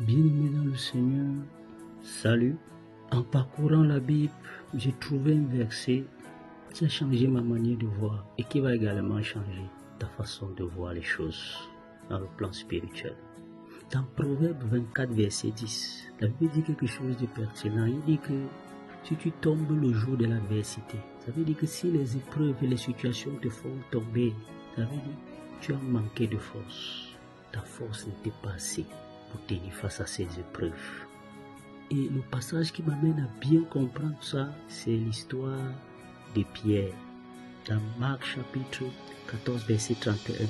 Bien-aimé dans le Seigneur, salut. En parcourant la Bible, j'ai trouvé un verset qui a changé ma manière de voir et qui va également changer ta façon de voir les choses dans le plan spirituel. Dans Proverbe 24, verset 10, la Bible dit quelque chose de pertinent. Il dit que si tu tombes le jour de l'adversité, ça veut dire que si les épreuves et les situations te font tomber, ça veut dire que tu as manqué de force. Ta force n'était pas assez pour tenir face à ces épreuves. Et le passage qui m'amène à bien comprendre ça, c'est l'histoire de Pierre. Dans Marc chapitre 14, verset 31,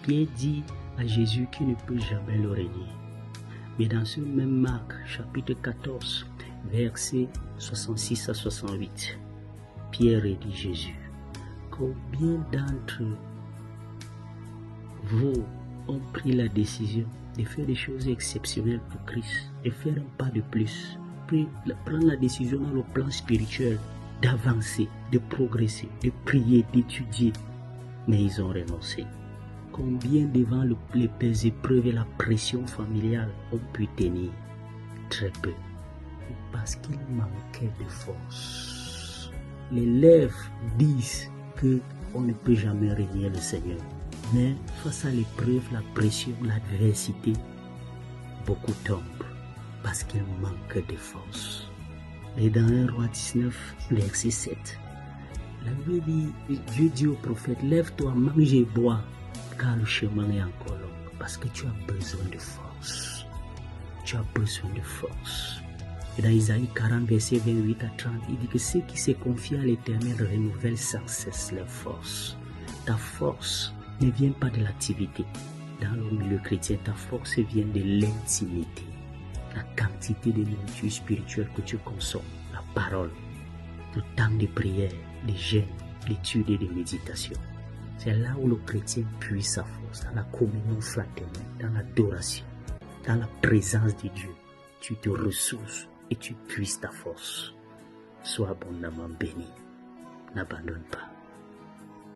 Pierre dit à Jésus qu'il ne peut jamais le renier. Mais dans ce même Marc chapitre 14, verset 66 à 68, Pierre dit Jésus, combien d'entre vous ont pris la décision de faire des choses exceptionnelles pour Christ, de faire un pas de plus, prendre la décision dans le plan spirituel, d'avancer, de progresser, de prier, d'étudier, mais ils ont renoncé. Combien devant les épreuves et la pression familiale ont pu tenir? Très peu, parce qu'ils manquaient de force. Les lèvres disent qu'on ne peut jamais régner le Seigneur. Mais face à l'épreuve, la pression, l'adversité, beaucoup tombent parce qu'ils manquent de force. Et dans 1 Roi 19, verset 7, la Bible dit, Dieu dit au prophète, lève-toi, mange et bois, car le chemin est encore long, parce que tu as besoin de force. Tu as besoin de force. Et dans Isaïe 40, verset 28 à 30, il dit que ceux qui se confient à l'Éternel renouvellent sans cesse leur force. Ta force ne vient pas de l'activité. Dans le milieu chrétien, ta force vient de l'intimité. La quantité de nourriture spirituelle que tu consommes, la parole, le temps de prière, de jeûne, d'étude et de méditation. C'est là où le chrétien puise sa force, dans la communion fraternelle, dans l'adoration, dans la présence de Dieu. Tu te ressources et tu puises ta force. Sois abondamment béni. N'abandonne pas.